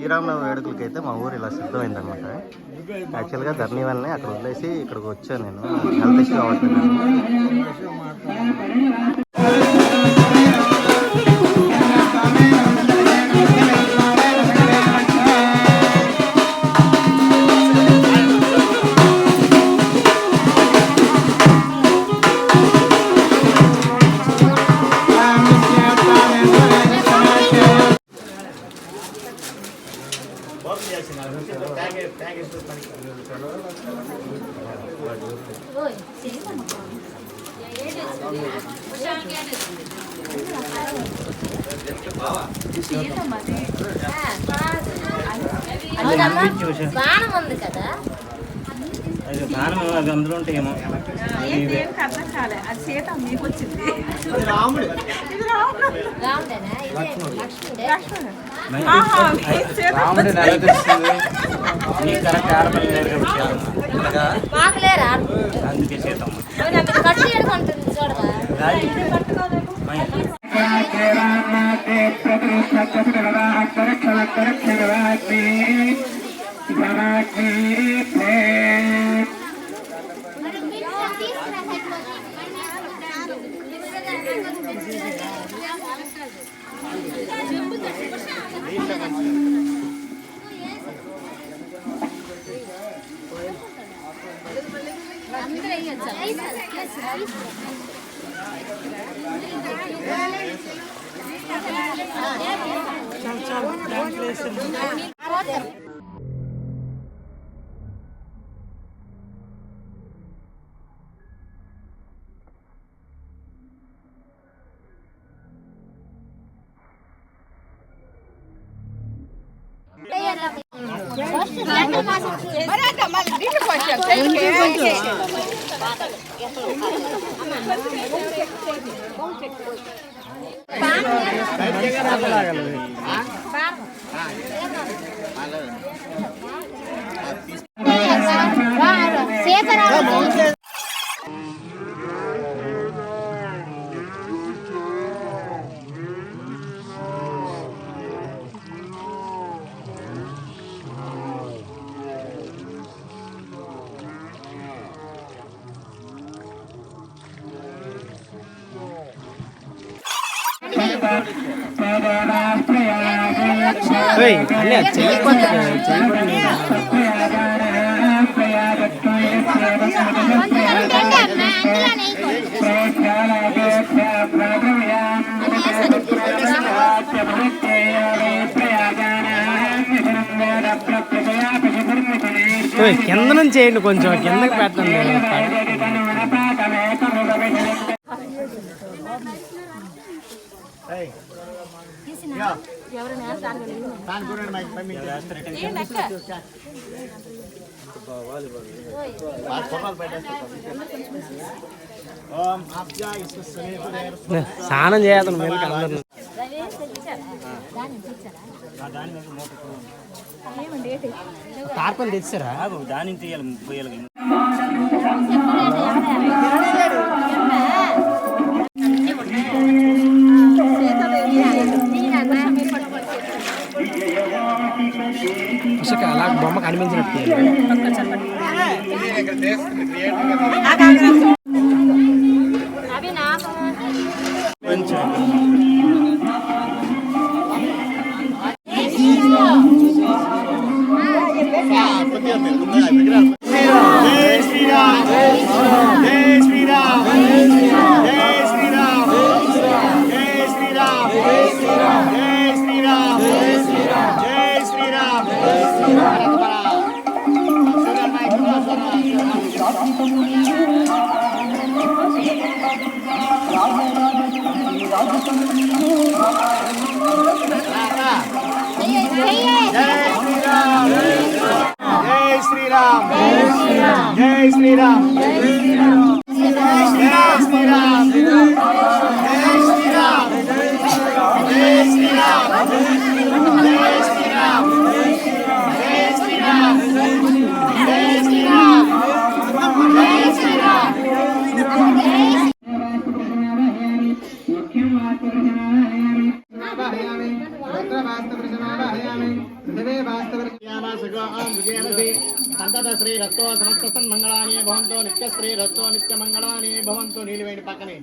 శ్రీరామనవమి వేడుకలకి అయితే మా ఊరు ఇలా సిద్ధమైందనమాట. యాక్చువల్గా ధర్నీ వల్లనే అక్కడ వదిలేసి ఇక్కడికి వచ్చాను నేను. హెల్త్ ఇష్యూ అవ్వట్లేదు. అందులో ఉంటాయేమో అర్థం కాలే. అది సీత మీకు వచ్చింది. రాముడు అందుకే సీతమ్మ కింద నుంచి చేయండి, కొంచెం కిందకి పెట్టండి. స్నానం చేయాలి మేలుకి అందరు. తార్పని తెచ్చారా? దాని తీయాలి. అలా బొమ్మ కనిపించినట్టు ఓం విజయమసి సంతత శ్రీ రస్తో సమస్త సన్మంగళాని భవంతో నిత్య శ్రీ రస్తో నిత్య మంగళాని భవంతో నీలివేణి పక్కనే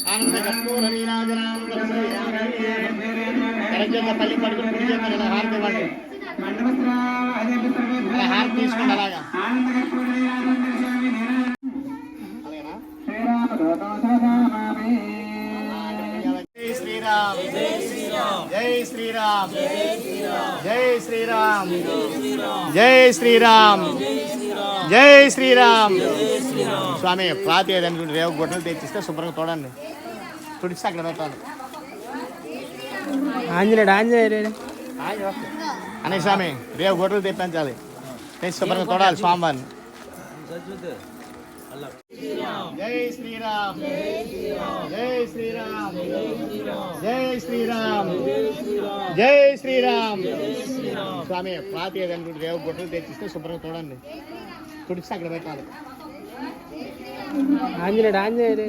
ఆనంద కర్పూర నీరాజనాం కరజంగ పల్లి పడుకుని పుడి చేత హారతి ఇవ్వండి హారతి తీసుకోండి అలాగా జై శ్రీరామ్ జై శ్రీరామ్ జై శ్రీరామ్ జై శ్రీరామ్ జై శ్రీరామ్ స్వామి ప్రాతి ఏదనుకుంటే రేవు గొడ్డలు తెచ్చిస్తే శుభ్రంగా తోడండి తుడిచి అక్కడ పెట్టాలి ఆంజనేయుడు అనే స్వామి రేవు గొడ్డలు తెప్పించాలి తెచ్చి శుభ్రంగా తోడాలి స్వామివారిని జై శ్రీరామ్ జై శ్రీరామ్ జై శ్రీరామ్ జై శ్రీరామ్ స్వామి ప్రాతి ఏదనుకుంటే రేవు గొడ్డలు తెచ్చిస్తే శుభ్రంగా తోడండి తుడిచి అక్కడ పెట్టాలి ఆంజనేయుడు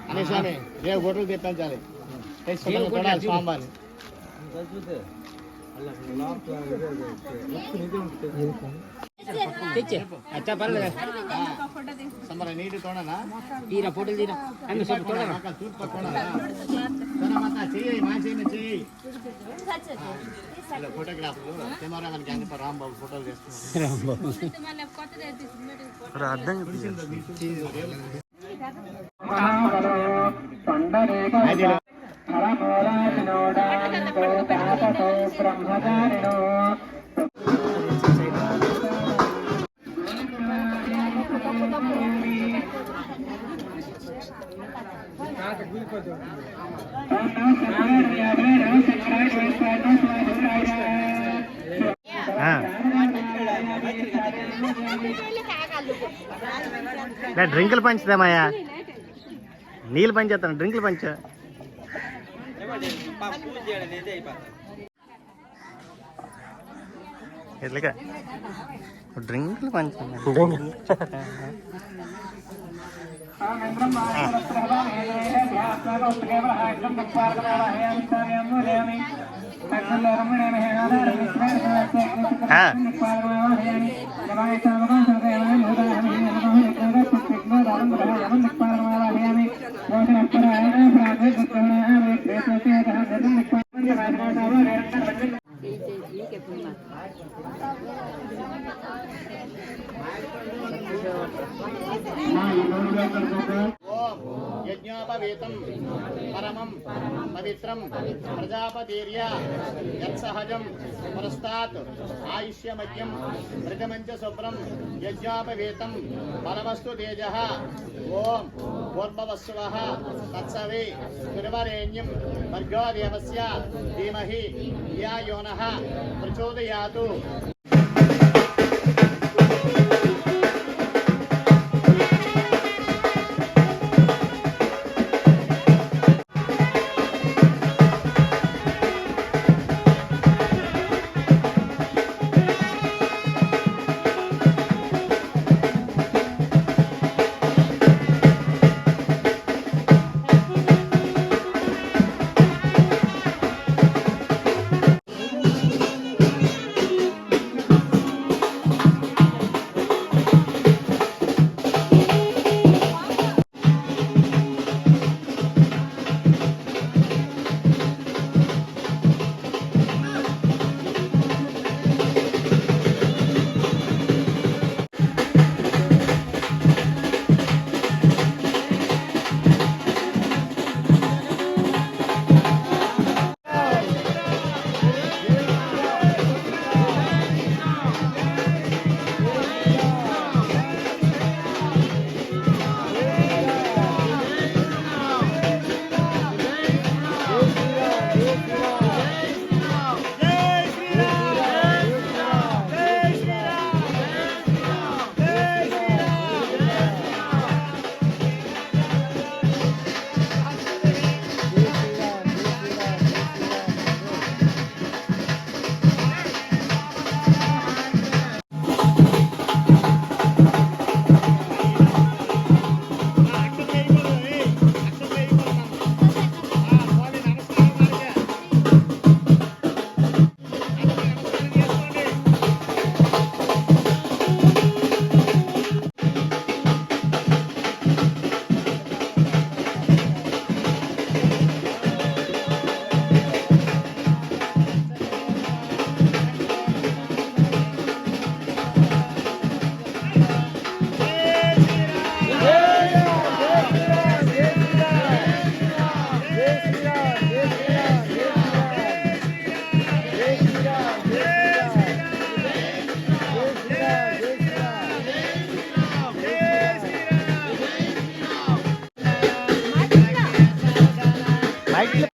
అనే స్వామి రేవు గొడ్డలు తెప్పించాలి తెచ్చి శుభ్రంగా తోడాలి స్వామివారిని అచ్చా పర్లేదు సంబర నీటి తోడనా తీరా ఫోటోలు తీరా అన్ని సొంత తోడనా తూర్పు తోడనా తోడమాత చెయ్యి మా చెయ్యి చెయ్యి ఫోటోగ్రాఫర్లు కెమెరా మనకి అన్ని రాంబాబు ఫోటోలు చేస్తున్నారు అర్థం డ్రింకులు పంచుతామయ్యా నీళ్ళు పంచేస్తాను డ్రింకులు పంచ ఎట్లగా డ్రింకులు పంచాను యజ్ఞోపవేతం పరమం పవిత్రం ప్రజాపతిర్య యత్సహజం పురస్తాత్ ఆయుష్యమద్యం మృగమంచ శుభ్రం యజ్ఞోపవేతం బలవస్తు తేజః ఓం పూర్వవస్సువః తత్సవే గురువరేణ్యం భర్గో దేవస్య ధీమహి ధియో యోనః ప్రచోదయాతు